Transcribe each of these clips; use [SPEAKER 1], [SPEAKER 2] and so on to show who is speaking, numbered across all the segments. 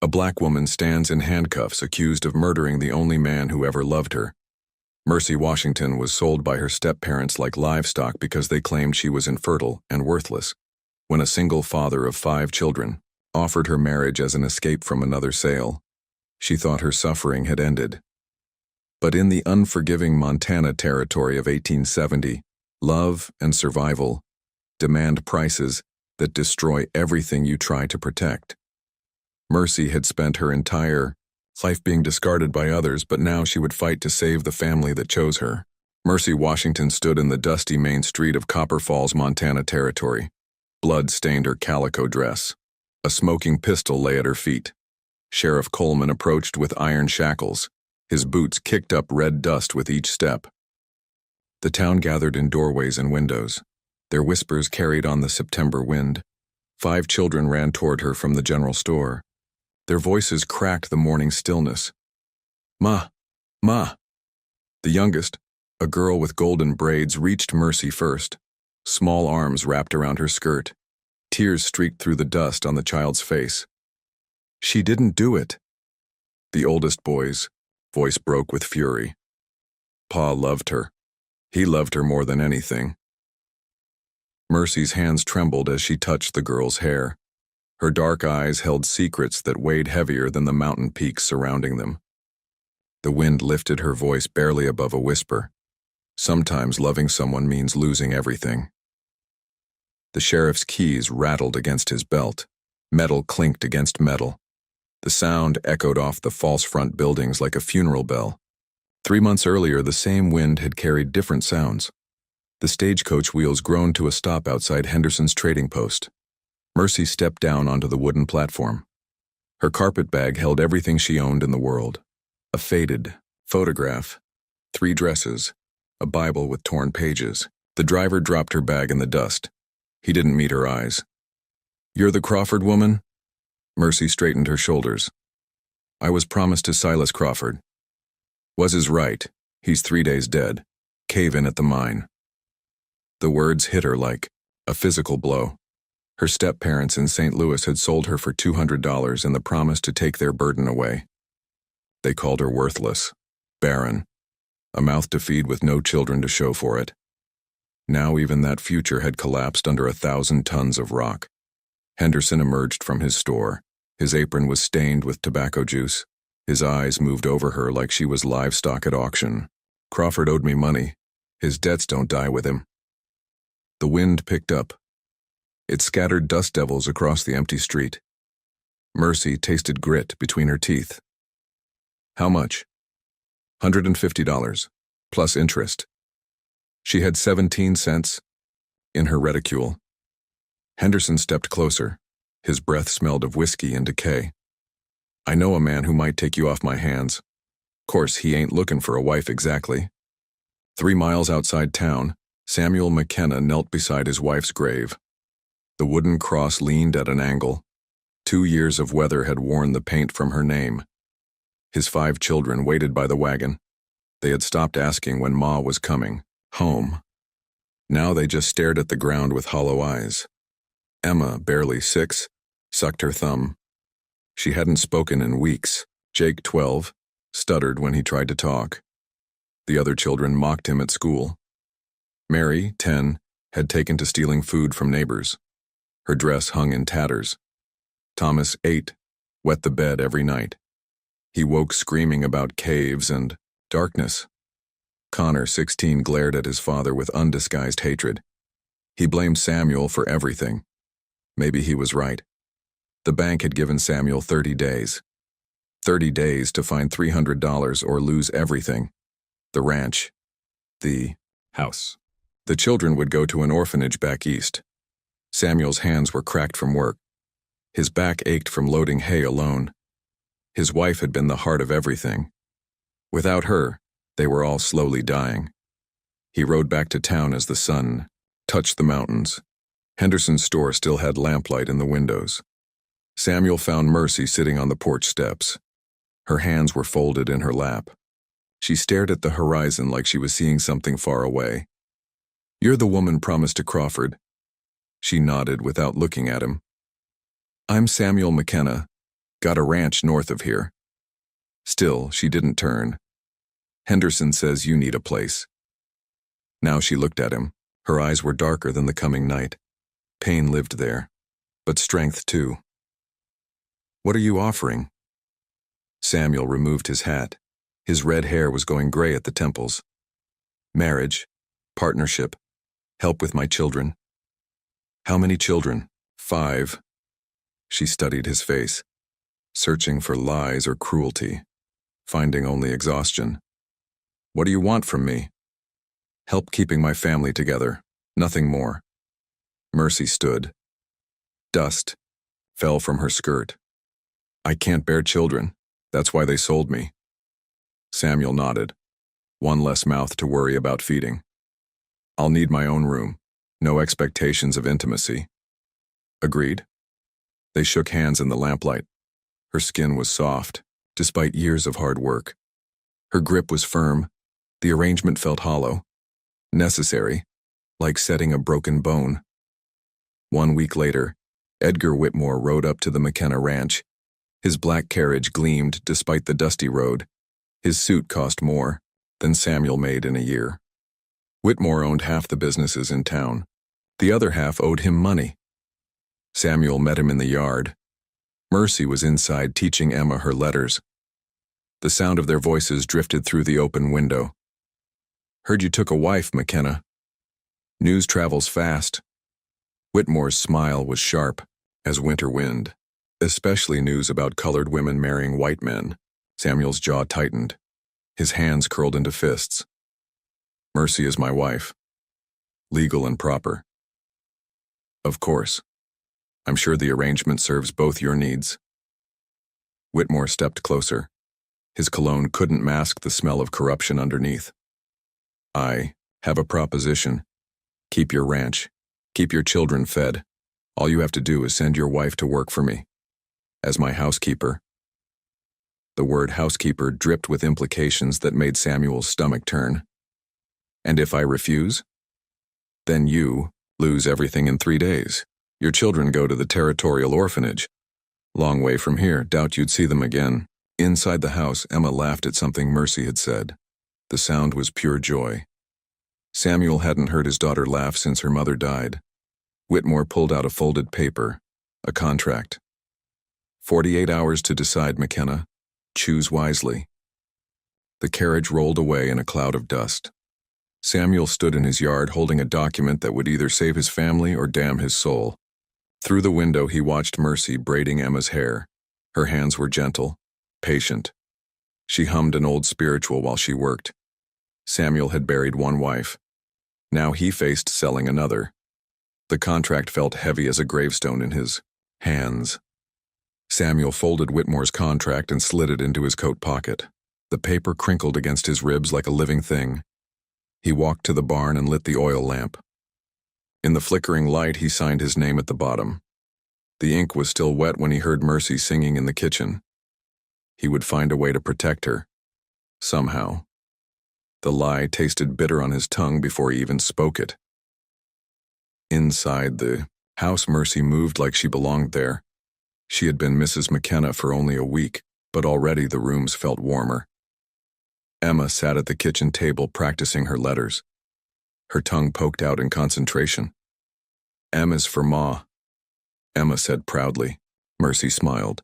[SPEAKER 1] A black woman stands in handcuffs accused of murdering the only man who ever loved her. Mercy Washington was sold by her step-parents like livestock because they claimed she was infertile and worthless. When a single father of 5 children offered her marriage as an escape from another sale, she thought her suffering had ended. But in the unforgiving Montana territory of 1870, love and survival demand prices that destroy everything you try to protect. Mercy had spent her entire life being discarded by others, but now she would fight to save the family that chose her. Mercy Washington stood in the dusty main street of Copper Falls, Montana territory. Blood stained her calico dress. A smoking pistol lay at her feet. Sheriff Coleman approached with iron shackles. His boots kicked up red dust with each step. The town gathered in doorways and windows. Their whispers carried on the September wind. 5 children ran toward her from the general store. Their voices cracked the morning stillness. "Ma! Ma!" The youngest, a girl with golden braids, reached Mercy first. Small arms wrapped around her skirt. Tears streaked through the dust on the child's face. "She didn't do it." The oldest boy's voice broke with fury. Pa loved her. He loved her more than anything. Mercy's hands trembled as she touched the girl's hair. Her dark eyes held secrets that weighed heavier than the mountain peaks surrounding them. The wind lifted her voice barely above a whisper. Sometimes loving someone means losing everything. The sheriff's keys rattled against his belt. Metal clinked against metal. The sound echoed off the false front buildings like a funeral bell. 3 months earlier, the same wind had carried different sounds. The stagecoach wheels groaned to a stop outside Henderson's trading post. Mercy stepped down onto the wooden platform. Her carpet bag held everything she owned in the world. A faded photograph, 3 dresses, a Bible with torn pages. The driver dropped her bag in the dust. He didn't meet her eyes. "You're the Crawford woman?" Mercy straightened her shoulders. "I was promised to Silas Crawford." "Was his right. He's 3 days dead. Cave in at the mine." The words hit her like a physical blow. Her step-parents in St. Louis had sold her for $200 and the promise to take their burden away. They called her worthless, barren, a mouth to feed with no children to show for it. Now even that future had collapsed under 1,000 tons of rock. Henderson emerged from his store. His apron was stained with tobacco juice. His eyes moved over her like she was livestock at auction. "Crawford owed me money. His debts don't die with him." The wind picked up. It scattered dust devils across the empty street. Mercy tasted grit between her teeth. "How much?" $150, plus interest. She had 17 cents in her reticule. Henderson stepped closer. His breath smelled of whiskey and decay. "I know a man who might take you off my hands. Course, he ain't looking for a wife exactly." 3 miles outside town, Samuel McKenna knelt beside his wife's grave. The wooden cross leaned at an angle. 2 years of weather had worn the paint from her name. His 5 children waited by the wagon. They had stopped asking when Ma was coming home. Now they just stared at the ground with hollow eyes. Emma, barely 6, sucked her thumb. She hadn't spoken in weeks. Jake, 12, stuttered when he tried to talk. The other children mocked him at school. Mary, 10, had taken to stealing food from neighbors. Her dress hung in tatters. Thomas, 8, wet the bed every night. He woke screaming about caves and darkness. Connor, 16, glared at his father with undisguised hatred. He blamed Samuel for everything. Maybe he was right. The bank had given Samuel 30 days. 30 days to find $300 or lose everything. The ranch. The house. The children would go to an orphanage back east. Samuel's hands were cracked from work. His back ached from loading hay alone. His wife had been the heart of everything. Without her, they were all slowly dying. He rode back to town as the sun touched the mountains. Henderson's store still had lamplight in the windows. Samuel found Mercy sitting on the porch steps. Her hands were folded in her lap. She stared at the horizon like she was seeing something far away. "You're the woman promised to Crawford." She nodded without looking at him. "I'm Samuel McKenna. Got a ranch north of here. Still, she didn't turn. Henderson says you need a place. Now she looked at him. Her eyes were darker than the coming night. Pain lived there, but strength too. What are you offering? Samuel removed his hat. His red hair was going gray at the temples. Marriage, partnership, help with my children. How many children? 5. She studied his face, searching for lies or cruelty, finding only exhaustion. What do you want from me? Help keeping my family together, nothing more. Mercy stood. Dust fell from her skirt. I can't bear children. That's why they sold me. Samuel nodded. One less mouth to worry about feeding. I'll need my own room. No expectations of intimacy. Agreed. They shook hands in the lamplight. Her skin was soft, despite years of hard work. Her grip was firm. The arrangement felt hollow. Necessary, like setting a broken bone. 1 week later, Edgar Whitmore rode up to the McKenna ranch. His black carriage gleamed despite the dusty road. His suit cost more than Samuel made in a year. Whitmore owned half the businesses in town. The other half owed him money. Samuel met him in the yard. Mercy was inside teaching Emma her letters. The sound of their voices drifted through the open window. Heard you took a wife, McKenna. News travels fast. Whitmore's smile was sharp as winter wind, especially news about colored women marrying white men. Samuel's jaw tightened. His hands curled into fists. Mercy is my wife. Legal and proper. Of course. I'm sure the arrangement serves both your needs. Whitmore stepped closer. His cologne couldn't mask the smell of corruption underneath. I have a proposition. Keep your ranch. Keep your children fed. All you have to do is send your wife to work for me. As my housekeeper. The word housekeeper dripped with implications that made Samuel's stomach turn. And if I refuse? Then you lose everything in 3 days. Your children go to the territorial orphanage. Long way from here, doubt you'd see them again. Inside the house, Emma laughed at something Mercy had said. The sound was pure joy. Samuel hadn't heard his daughter laugh since her mother died. Whitmore pulled out a folded paper, a contract. 48 hours to decide, McKenna. Choose wisely. The carriage rolled away in a cloud of dust. Samuel stood in his yard holding a document that would either save his family or damn his soul. Through the window, he watched Mercy braiding Emma's hair. Her hands were gentle, patient. She hummed an old spiritual while she worked. Samuel had buried one wife. Now he faced selling another. The contract felt heavy as a gravestone in his hands. Samuel folded Whitmore's contract and slid it into his coat pocket. The paper crinkled against his ribs like a living thing. He walked to the barn and lit the oil lamp. In the flickering light, he signed his name at the bottom. The ink was still wet when he heard Mercy singing in the kitchen. He would find a way to protect her. Somehow. The lie tasted bitter on his tongue before he even spoke it. Inside the house, Mercy moved like she belonged there. She had been Mrs. McKenna for only a week, but already the rooms felt warmer. Emma sat at the kitchen table practicing her letters. Her tongue poked out in concentration. M is for Ma, Emma said proudly. Mercy smiled.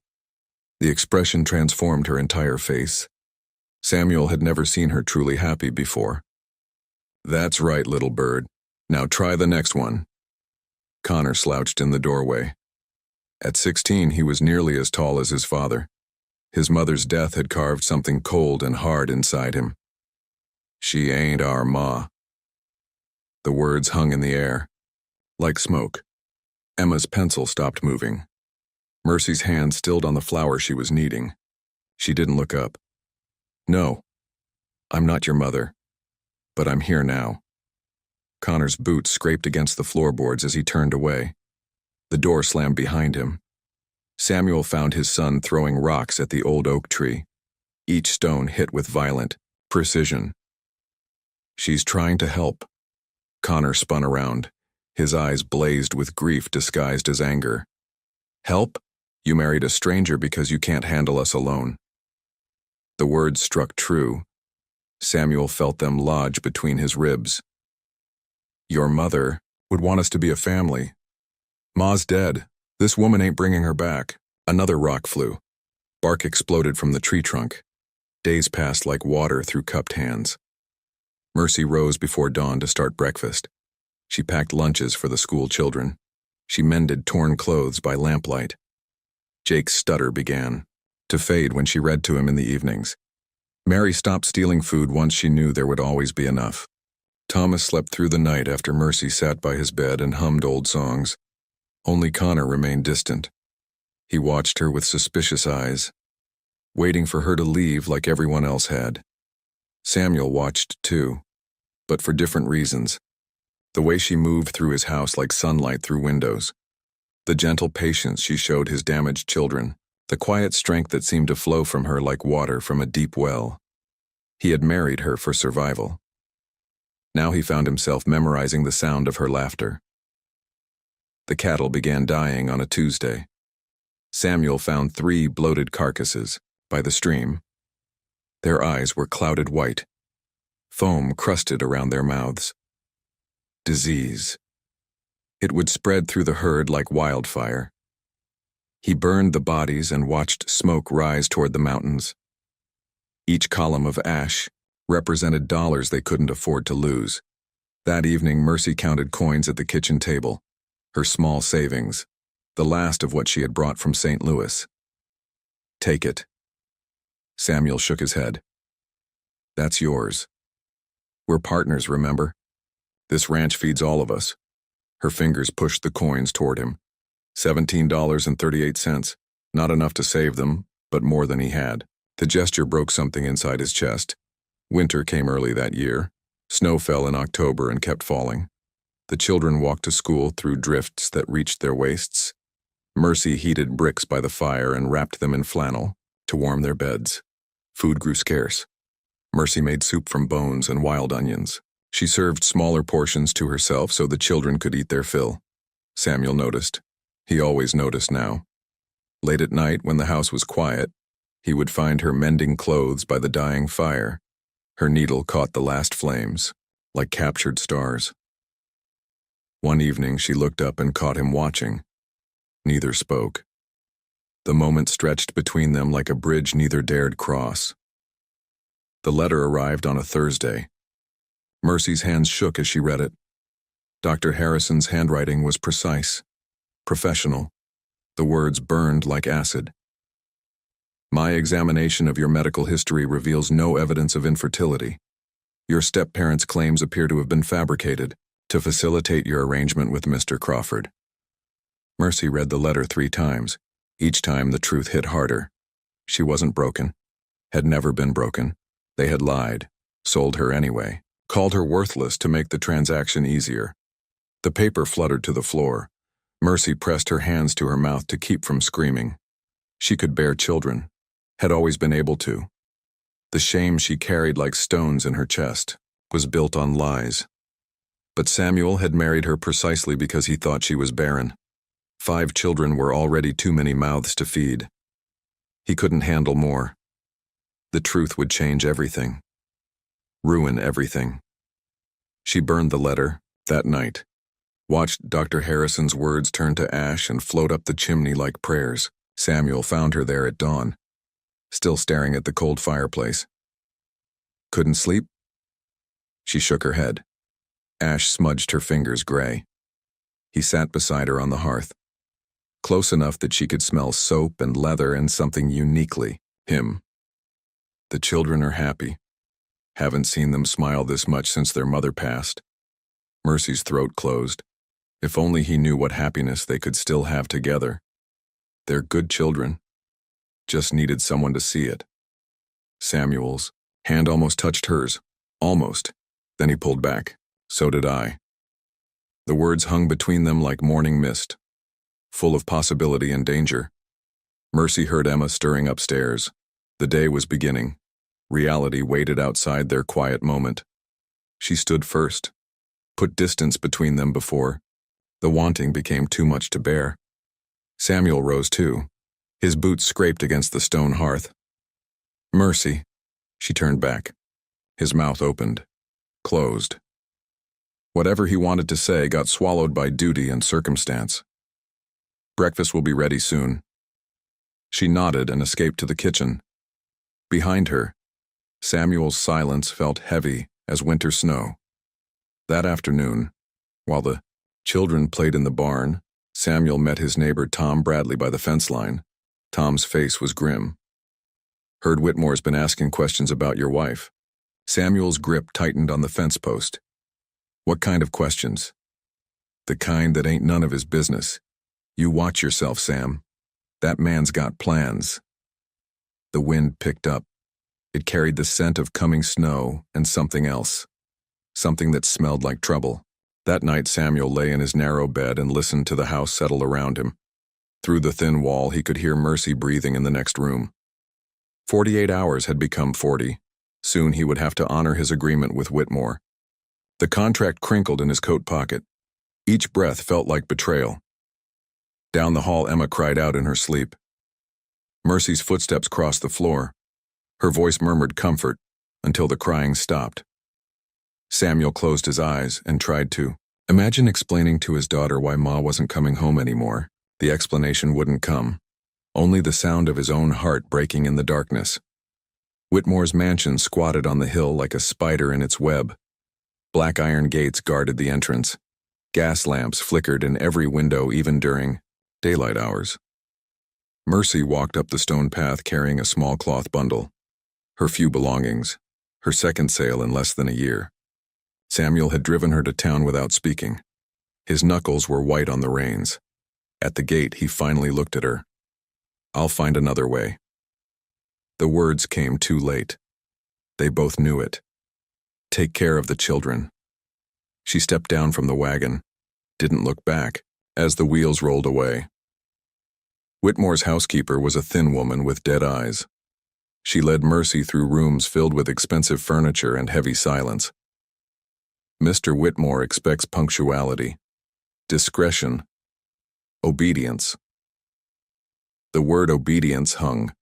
[SPEAKER 1] The expression transformed her entire face. Samuel had never seen her truly happy before. That's right, little bird. Now try the next one. Connor slouched in the doorway. At 16, he was nearly as tall as his father. His mother's death had carved something cold and hard inside him. She ain't our ma. The words hung in the air, like smoke. Emma's pencil stopped moving. Mercy's hand stilled on the flower she was kneading. She didn't look up. No, I'm not your mother, but I'm here now. Connor's boots scraped against the floorboards as he turned away. The door slammed behind him. Samuel found his son throwing rocks at the old oak tree. Each stone hit with violent precision. She's trying to help. Connor spun around. His eyes blazed with grief disguised as anger. Help? You married a stranger because you can't handle us alone." The words struck true. Samuel felt them lodge between his ribs. "Your mother would want us to be a family. Ma's dead. This woman ain't bringing her back." Another rock flew. Bark exploded from the tree trunk. Days passed like water through cupped hands. Mercy rose before dawn to start breakfast. She packed lunches for the school children. She mended torn clothes by lamplight. Jake's stutter began to fade when she read to him in the evenings. Mary stopped stealing food once she knew there would always be enough. Thomas slept through the night after Mercy sat by his bed and hummed old songs. Only Connor remained distant. He watched her with suspicious eyes, waiting for her to leave like everyone else had. Samuel watched too, but for different reasons. The way she moved through his house like sunlight through windows. The gentle patience she showed his damaged children. The quiet strength that seemed to flow from her like water from a deep well. He had married her for survival. Now he found himself memorizing the sound of her laughter. The cattle began dying on a Tuesday. Samuel found 3 bloated carcasses by the stream. Their eyes were clouded white. Foam crusted around their mouths. Disease. It would spread through the herd like wildfire. He burned the bodies and watched smoke rise toward the mountains. Each column of ash represented dollars they couldn't afford to lose. That evening, Mercy counted coins at the kitchen table, her small savings, the last of what she had brought from St. Louis. "Take it." Samuel shook his head. "That's yours. We're partners, remember? This ranch feeds all of us." Her fingers pushed the coins toward him. $17.38. Not enough to save them, but more than he had. The gesture broke something inside his chest. Winter came early that year. Snow fell in October and kept falling. The children walked to school through drifts that reached their waists. Mercy heated bricks by the fire and wrapped them in flannel to warm their beds. Food grew scarce. Mercy made soup from bones and wild onions. She served smaller portions to herself so the children could eat their fill. Samuel noticed. He always noticed now. Late at night, when the house was quiet, he would find her mending clothes by the dying fire. Her needle caught the last flames, like captured stars. One evening, she looked up and caught him watching. Neither spoke. The moment stretched between them like a bridge neither dared cross. The letter arrived on a Thursday. Mercy's hands shook as she read it. Dr. Harrison's handwriting was precise, professional. The words burned like acid. "My examination of your medical history reveals no evidence of infertility. Your step-parents' claims appear to have been fabricated to facilitate your arrangement with Mr. Crawford." Mercy read the letter 3 times. Each time the truth hit harder. She wasn't broken, had never been broken. They had lied, sold her anyway, called her worthless to make the transaction easier. The paper fluttered to the floor. Mercy pressed her hands to her mouth to keep from screaming. She could bear children, had always been able to. The shame she carried like stones in her chest was built on lies. But Samuel had married her precisely because he thought she was barren. 5 children were already too many mouths to feed. He couldn't handle more. The truth would change everything. Ruin everything. She burned the letter that night. Watched Dr. Harrison's words turn to ash and float up the chimney like prayers. Samuel found her there at dawn, still staring at the cold fireplace. "Couldn't sleep?" She shook her head. Ash smudged her fingers gray. He sat beside her on the hearth, close enough that she could smell soap and leather and something uniquely him. "The children are happy. Haven't seen them smile this much since their mother passed." Mercy's throat closed. If only he knew what happiness they could still have together. They're good children. Just needed someone to see it. Samuel's hand almost touched hers. Almost. Then he pulled back. "So did I." The words hung between them like morning mist, full of possibility and danger. Mercy heard Emma stirring upstairs. The day was beginning. Reality waited outside their quiet moment. She stood first, put distance between them before the wanting became too much to bear. Samuel rose too. His boots scraped against the stone hearth. "Mercy." She turned back. His mouth opened, closed. Whatever he wanted to say got swallowed by duty and circumstance. "Breakfast will be ready soon." She nodded and escaped to the kitchen. Behind her, Samuel's silence felt heavy as winter snow. That afternoon, while the children played in the barn, Samuel met his neighbor Tom Bradley by the fence line. Tom's face was grim. "Heard Whitmore's been asking questions about your wife." Samuel's grip tightened on the fence post. "What kind of questions?" "The kind that ain't none of his business. You watch yourself, Sam. That man's got plans." The wind picked up. It carried the scent of coming snow and something else. Something that smelled like trouble. That night Samuel lay in his narrow bed and listened to the house settle around him. Through the thin wall he could hear Mercy breathing in the next room. 48 hours had become 40. Soon he would have to honor his agreement with Whitmore. The contract crinkled in his coat pocket. Each breath felt like betrayal. Down the hall Emma cried out in her sleep. Mercy's footsteps crossed the floor. Her voice murmured comfort until the crying stopped. Samuel closed his eyes and tried to imagine explaining to his daughter why Ma wasn't coming home anymore. The explanation wouldn't come. Only the sound of his own heart breaking in the darkness. Whitmore's mansion squatted on the hill like a spider in its web. Black iron gates guarded the entrance. Gas lamps flickered in every window even during daylight hours. Mercy walked up the stone path carrying a small cloth bundle. Her few belongings. Her second sale in less than a year. Samuel had driven her to town without speaking. His knuckles were white on the reins. At the gate he finally looked at her. "I'll find another way." The words came too late. They both knew it. "Take care of the children." She stepped down from the wagon, didn't look back, as the wheels rolled away. Whitmore's housekeeper was a thin woman with dead eyes. She led Mercy through rooms filled with expensive furniture and heavy silence. "Mr. Whitmore expects punctuality, discretion, obedience." The word obedience hung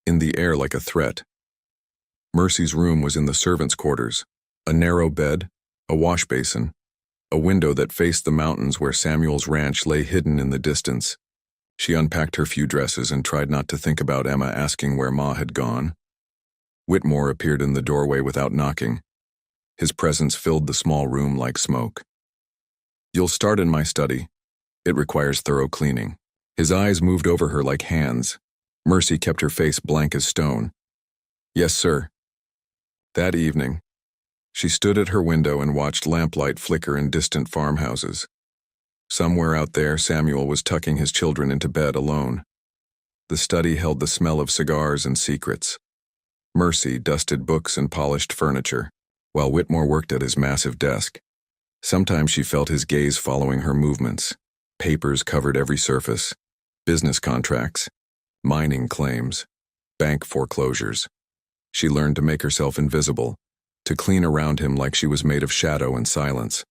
[SPEAKER 1] in the air like a threat. Mercy's room was in the servants' quarters, a narrow bed, a wash basin, a window that faced the mountains where Samuel's ranch lay hidden in the distance. She unpacked her few dresses and tried not to think about Emma asking where Ma had gone. Whitmore appeared in the doorway without knocking. His presence filled the small room like smoke. "You'll start in my study. It requires thorough cleaning." His eyes moved over her like hands. Mercy kept her face blank as stone. "Yes, sir." That evening, she stood at her window and watched lamplight flicker in distant farmhouses. Somewhere out there, Samuel was tucking his children into bed alone. The study held the smell of cigars and secrets. Mercy dusted books and polished furniture, while Whitmore worked at his massive desk. Sometimes she felt his gaze following her movements. Papers covered every surface. Business contracts, mining claims, bank foreclosures. She learned to make herself invisible, to clean around him like she was made of shadow and silence.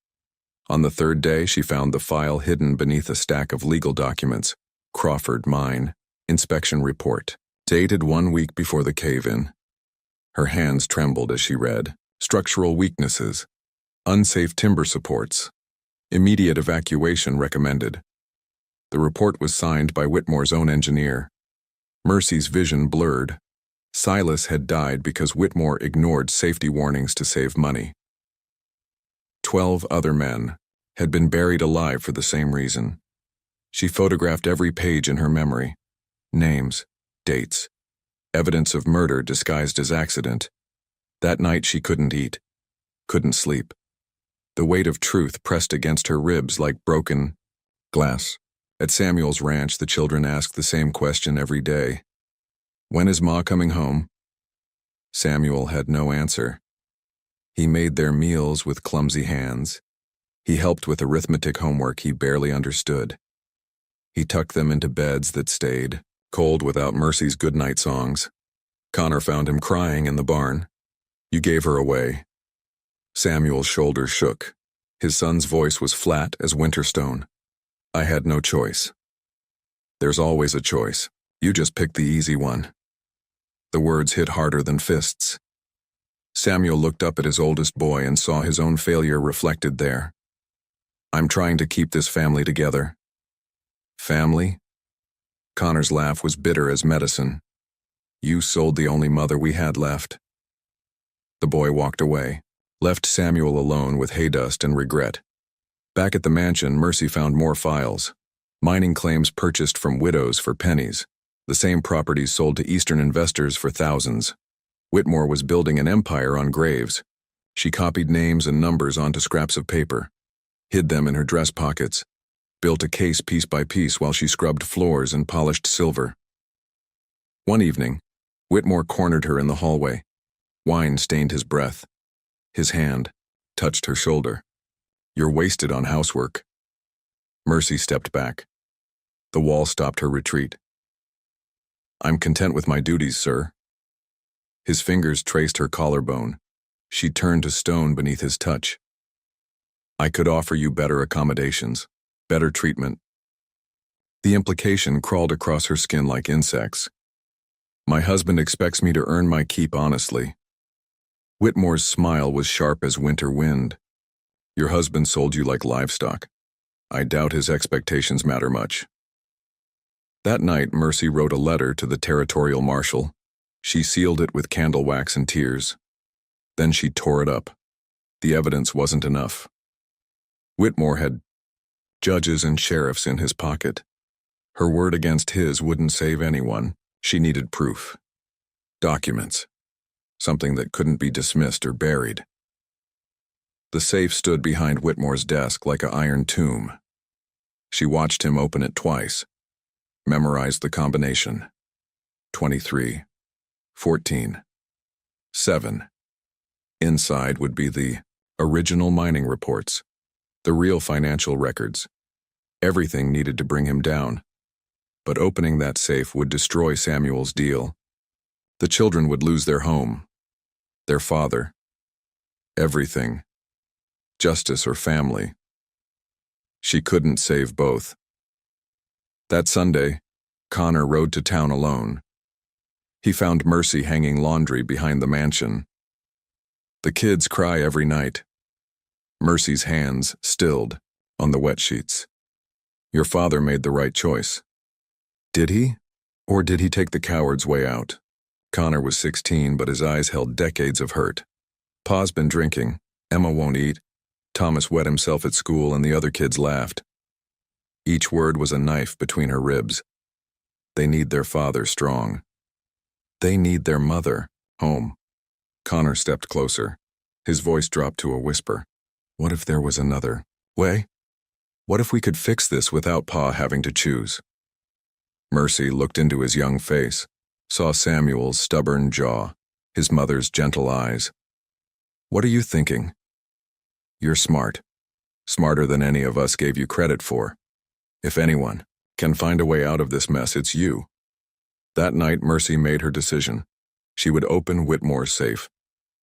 [SPEAKER 1] On the third day, she found the file hidden beneath a stack of legal documents. Crawford Mine, inspection report, dated 1 week before the cave-in. Her hands trembled as she read. Structural weaknesses, unsafe timber supports, immediate evacuation recommended. The report was signed by Whitmore's own engineer. Mercy's vision blurred. Silas had died because Whitmore ignored safety warnings to save money. 12 other men had been buried alive for the same reason. She photographed every page in her memory. Names, dates, evidence of murder disguised as accident. That night she couldn't eat, couldn't sleep. The weight of truth pressed against her ribs like broken glass. At Samuel's ranch, the children asked the same question every day. "When is Ma coming home?" Samuel had no answer. He made their meals with clumsy hands. He helped with arithmetic homework he barely understood. He tucked them into beds that stayed cold without Mercy's goodnight songs. Connor found him crying in the barn. "You gave her away." Samuel's shoulders shook. His son's voice was flat as winter stone. "I had no choice." "There's always a choice." You just picked the easy one. The words hit harder than fists. Samuel looked up at his oldest boy and saw his own failure reflected there. I'm trying to keep this family together. Family? Connor's laugh was bitter as medicine. You sold the only mother we had left. The boy walked away, left Samuel alone with hay dust and regret. Back at the mansion, Mercy found more files. Mining claims purchased from widows for pennies. The same properties sold to Eastern investors for thousands. Whitmore was building an empire on graves. She copied names and numbers onto scraps of paper, hid them in her dress pockets, built a case piece by piece while she scrubbed floors and polished silver. One evening, Whitmore cornered her in the hallway. Wine stained his breath. His hand touched her shoulder. You're wasted on housework. Mercy stepped back. The wall stopped her retreat. I'm content with my duties, sir. His fingers traced her collarbone. She turned to stone beneath his touch. I could offer you better accommodations, better treatment. The implication crawled across her skin like insects. My husband expects me to earn my keep honestly. Whitmore's smile was sharp as winter wind. Your husband sold you like livestock. I doubt his expectations matter much. That night, Mercy wrote a letter to the territorial marshal. She sealed it with candle wax and tears. Then she tore it up. The evidence wasn't enough. Whitmore had judges and sheriffs in his pocket. Her word against his wouldn't save anyone. She needed proof. Documents. Something that couldn't be dismissed or buried. The safe stood behind Whitmore's desk like an iron tomb. She watched him open it twice. Memorized the combination. 23, 14, 7. Inside would be the original mining reports, the real financial records. Everything needed to bring him down. But opening that safe would destroy Samuel's deal. The children would lose their home, their father, everything, justice or family. She couldn't save both. That Sunday, Connor rode to town alone. He found Mercy hanging laundry behind the mansion. The kids cry every night. Mercy's hands stilled on the wet sheets. Your father made the right choice. Did he? Or did he take the coward's way out? Connor was 16, but his eyes held decades of hurt. Pa's been drinking. Emma won't eat. Thomas wet himself at school and the other kids laughed. Each word was a knife between her ribs. They need their father strong. They need their mother home. Connor stepped closer. His voice dropped to a whisper. What if there was another way? What if we could fix this without Pa having to choose? Mercy looked into his young face, saw Samuel's stubborn jaw, his mother's gentle eyes. What are you thinking? You're smart. Smarter than any of us gave you credit for. If anyone can find a way out of this mess, it's you. That night, Mercy made her decision. She would open Whitmore's safe,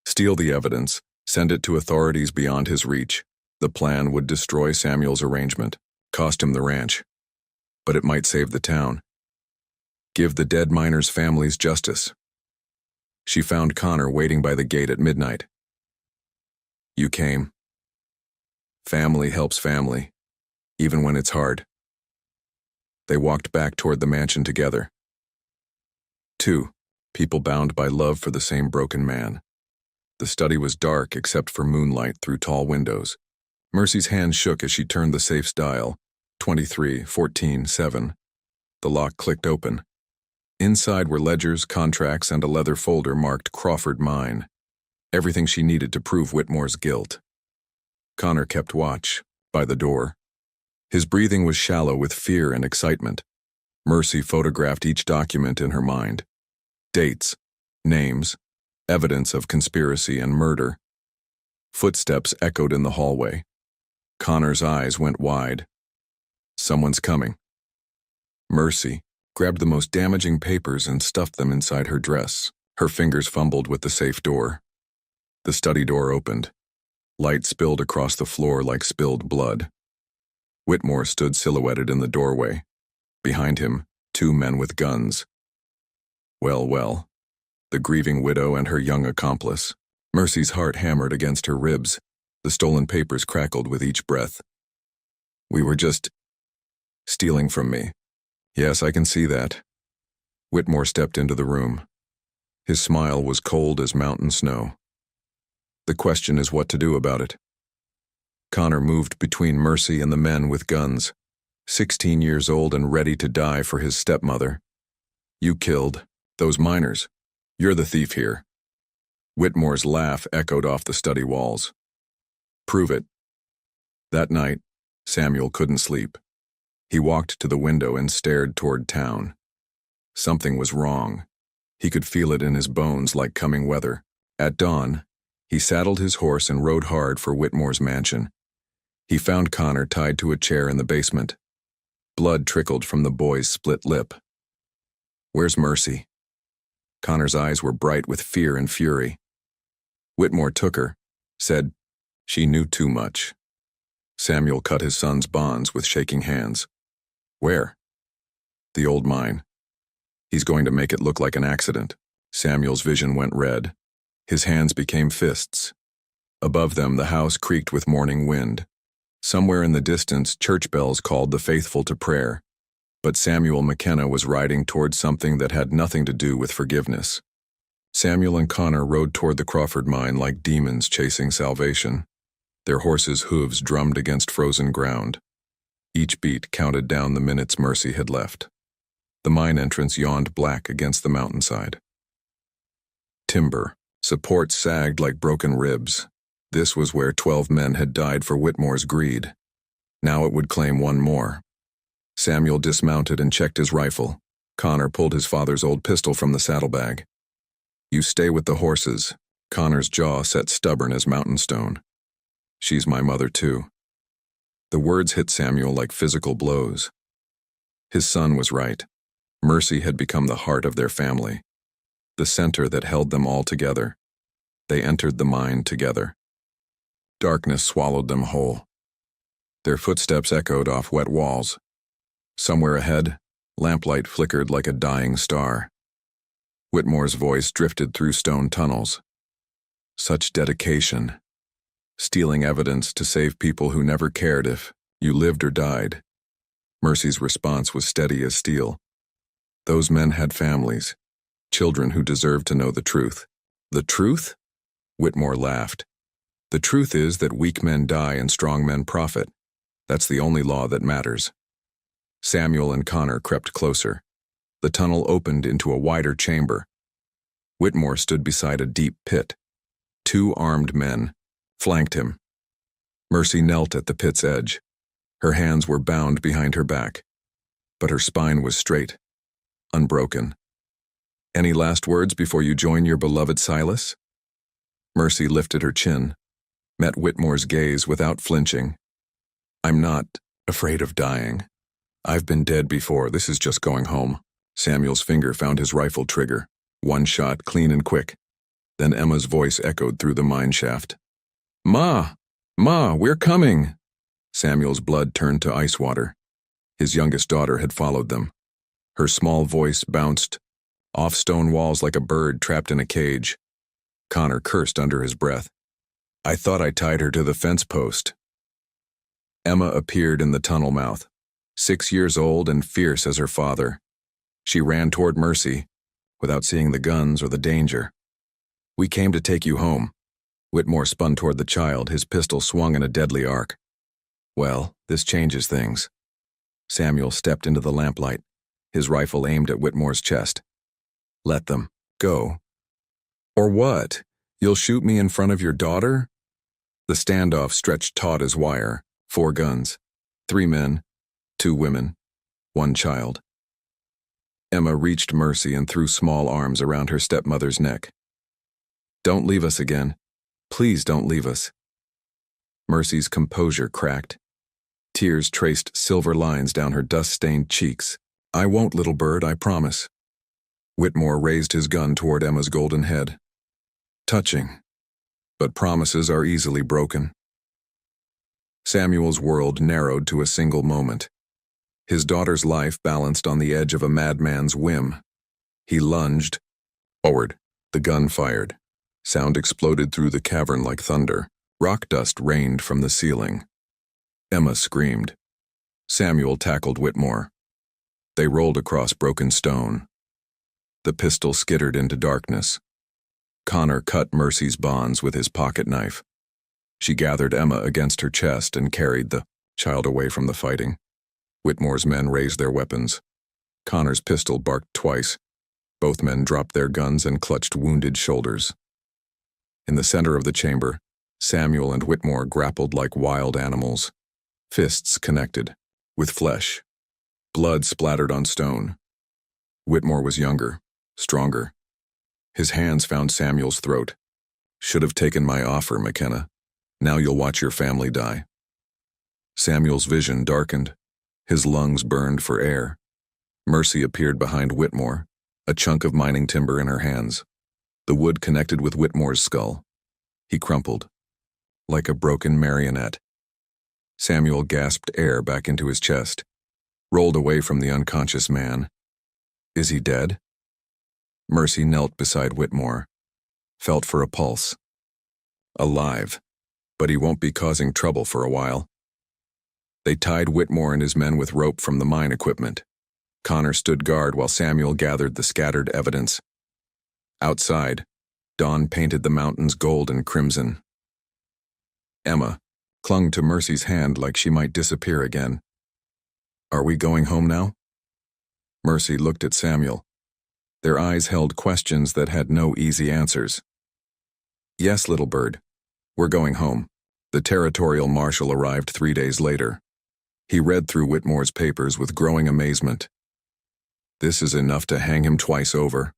[SPEAKER 1] steal the evidence, send it to authorities beyond his reach. The plan would destroy Samuel's arrangement, cost him the ranch. But it might save the town. Give the dead miners' families justice. She found Connor waiting by the gate at midnight. You came. Family helps family, even when it's hard. They walked back toward the mansion together. 2 people bound by love for the same broken man. The study was dark except for moonlight through tall windows. Mercy's hand shook as she turned the safe's dial. 23, 14, 7. The lock clicked open. Inside were ledgers, contracts, and a leather folder marked Crawford Mine. Everything she needed to prove Whitmore's guilt. Connor kept watch, by the door. His breathing was shallow with fear and excitement. Mercy photographed each document in her mind. Dates, names, evidence of conspiracy and murder. Footsteps echoed in the hallway. Connor's eyes went wide. Someone's coming. Mercy grabbed the most damaging papers and stuffed them inside her dress. Her fingers fumbled with the safe door. The study door opened. Light spilled across the floor like spilled blood. Whitmore stood silhouetted in the doorway. Behind him, 2 men with guns. Well, well. The grieving widow and her young accomplice. Mercy's heart hammered against her ribs. The stolen papers crackled with each breath. We were just stealing from me. Yes, I can see that. Whitmore stepped into the room. His smile was cold as mountain snow. The question is what to do about it. Connor moved between Mercy and the men with guns, 16 years old and ready to die for his stepmother. You killed those miners. You're the thief here. Whitmore's laugh echoed off the study walls. Prove it. That night, Samuel couldn't sleep. He walked to the window and stared toward town. Something was wrong. He could feel it in his bones like coming weather. At dawn, he saddled his horse and rode hard for Whitmore's mansion. He found Connor tied to a chair in the basement. Blood trickled from the boy's split lip. Where's Mercy? Connor's eyes were bright with fear and fury. Whitmore took her, said she knew too much. Samuel cut his son's bonds with shaking hands. Where? The old mine. He's going to make it look like an accident. Samuel's vision went red. His hands became fists. Above them, the house creaked with morning wind. Somewhere in the distance, church bells called the faithful to prayer. But Samuel McKenna was riding toward something that had nothing to do with forgiveness. Samuel and Connor rode toward the Crawford mine like demons chasing salvation. Their horses' hooves drummed against frozen ground. Each beat counted down the minutes Mercy had left. The mine entrance yawned black against the mountainside. Timber. Supports sagged like broken ribs. This was where 12 men had died for Whitmore's greed. Now it would claim one more. Samuel dismounted and checked his rifle. Connor pulled his father's old pistol from the saddlebag. You stay with the horses. Connor's jaw set stubborn as mountain stone. She's my mother too. The words hit Samuel like physical blows. His son was right. Mercy had become the heart of their family, the center that held them all together. They entered the mine together. Darkness swallowed them whole. Their footsteps echoed off wet walls. Somewhere ahead, lamplight flickered like a dying star. Whitmore's voice drifted through stone tunnels. Such dedication. Stealing evidence to save people who never cared if you lived or died. Mercy's response was steady as steel. Those men had families, children who deserved to know the truth. The truth? Whitmore laughed. The truth is that weak men die and strong men profit. That's the only law that matters. Samuel and Connor crept closer. The tunnel opened into a wider chamber. Whitmore stood beside a deep pit. 2 armed men flanked him. Mercy knelt at the pit's edge. Her hands were bound behind her back, but her spine was straight, unbroken. Any last words before you join your beloved Silas? Mercy lifted her chin, met Whitmore's gaze without flinching. I'm not afraid of dying. I've been dead before, this is just going home. Samuel's finger found his rifle trigger. One shot, clean and quick. Then Emma's voice echoed through the mine shaft. Ma! Ma, we're coming! Samuel's blood turned to ice water. His youngest daughter had followed them. Her small voice bounced off stone walls like a bird trapped in a cage. Connor cursed under his breath. I thought I tied her to the fence post. Emma appeared in the tunnel mouth, 6 years old and fierce as her father. She ran toward Mercy, without seeing the guns or the danger. We came to take you home. Whitmore spun toward the child, his pistol swung in a deadly arc. Well, this changes things. Samuel stepped into the lamplight, his rifle aimed at Whitmore's chest. Let them go. Or what? You'll shoot me in front of your daughter? The standoff stretched taut as wire. 4 guns, 3 men, 2 women, 1 child. Emma reached Mercy and threw small arms around her stepmother's neck. Don't leave us again. Please don't leave us. Mercy's composure cracked. Tears traced silver lines down her dust-stained cheeks. I won't, little bird, I promise. Whitmore raised his gun toward Emma's golden head. Touching. But promises are easily broken. Samuel's world narrowed to a single moment. His daughter's life balanced on the edge of a madman's whim. He lunged forward. The gun fired. Sound exploded through the cavern like thunder. Rock dust rained from the ceiling. Emma screamed. Samuel tackled Whitmore. They rolled across broken stone. The pistol skittered into darkness. Connor cut Mercy's bonds with his pocket knife. She gathered Emma against her chest and carried the child away from the fighting. Whitmore's men raised their weapons. Connor's pistol barked twice. Both men dropped their guns and clutched wounded shoulders. In the center of the chamber, Samuel and Whitmore grappled like wild animals. Fists connected, with flesh. Blood splattered on stone. Whitmore was younger, stronger. His hands found Samuel's throat. Should have taken my offer, McKenna. Now you'll watch your family die. Samuel's vision darkened. His lungs burned for air. Mercy appeared behind Whitmore, a chunk of mining timber in her hands. The wood connected with Whitmore's skull. He crumpled, like a broken marionette. Samuel gasped air back into his chest, rolled away from the unconscious man. Is he dead? Mercy knelt beside Whitmore, felt for a pulse. Alive, but he won't be causing trouble for a while. They tied Whitmore and his men with rope from the mine equipment. Connor stood guard while Samuel gathered the scattered evidence. Outside, dawn painted the mountains gold and crimson. Emma clung to Mercy's hand like she might disappear again. Are we going home now? Mercy looked at Samuel. Their eyes held questions that had no easy answers. Yes, little bird. We're going home. The territorial marshal arrived 3 days later. He read through Whitmore's papers with growing amazement. This is enough to hang him twice over.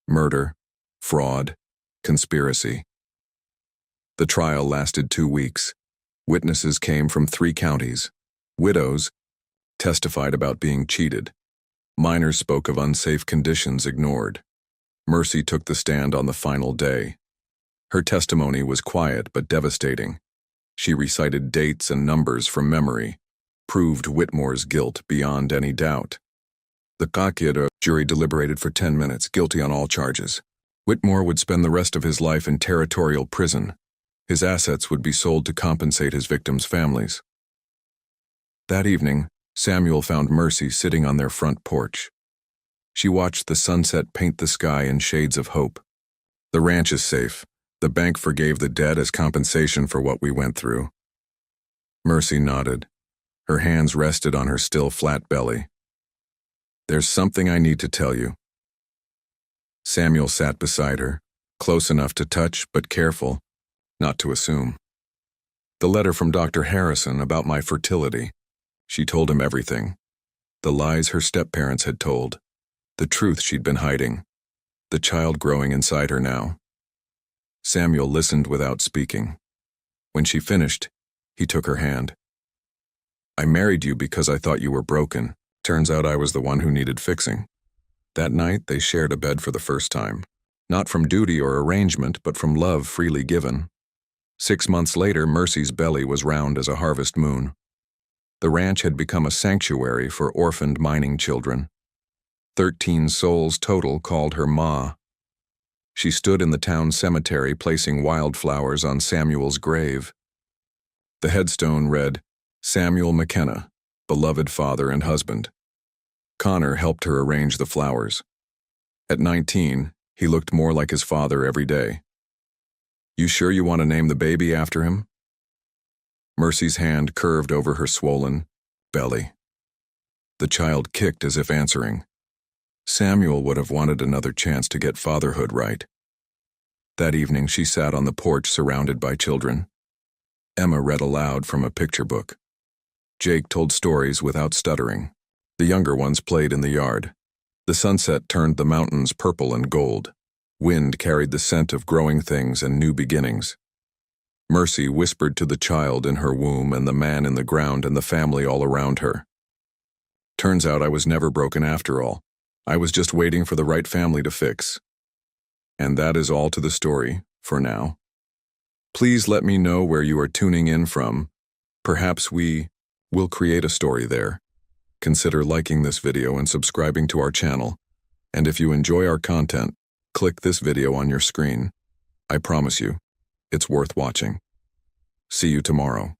[SPEAKER 1] Murder, fraud, conspiracy. The trial lasted 2 weeks. Witnesses came from 3 counties. Widows testified about being cheated. Miners spoke of unsafe conditions ignored. Mercy took the stand on the final day. Her testimony was quiet but devastating. She recited dates and numbers from memory, proved Whitmore's guilt beyond any doubt. The Kakiada jury deliberated for 10 minutes, guilty on all charges. Whitmore would spend the rest of his life in territorial prison. His assets would be sold to compensate his victims' families. That evening, Samuel found Mercy sitting on their front porch. She watched the sunset paint the sky in shades of hope. The ranch is safe. The bank forgave the debt as compensation for what we went through. Mercy nodded. Her hands rested on her still flat belly. There's something I need to tell you. Samuel sat beside her, close enough to touch but careful not to assume. The letter from Dr. Harrison about my fertility. She told him everything. The lies her step-parents had told. The truth she'd been hiding. The child growing inside her now. Samuel listened without speaking. When she finished, he took her hand. I married you because I thought you were broken. Turns out I was the one who needed fixing. That night, they shared a bed for the first time. Not from duty or arrangement, but from love freely given. 6 months later, Mercy's belly was round as a harvest moon. The ranch had become a sanctuary for orphaned mining children. 13 souls total called her Ma. She stood in the town cemetery placing wildflowers on Samuel's grave. The headstone read, Samuel McKenna, beloved father and husband. Connor helped her arrange the flowers. At 19, he looked more like his father every day. You sure you want to name the baby after him? Mercy's hand curved over her swollen belly. The child kicked as if answering. Samuel would have wanted another chance to get fatherhood right. That evening she sat on the porch surrounded by children. Emma read aloud from a picture book. Jake told stories without stuttering. The younger ones played in the yard. The sunset turned the mountains purple and gold. Wind carried the scent of growing things and new beginnings. Mercy whispered to the child in her womb and the man in the ground and the family all around her. Turns out I was never broken after all. I was just waiting for the right family to fix. And that is all to the story, for now. Please let me know where you are tuning in from. Perhaps we will create a story there. consider liking this video and subscribing to our channel. And if you enjoy our content, click this video on your screen. I promise you, it's worth watching. See you tomorrow.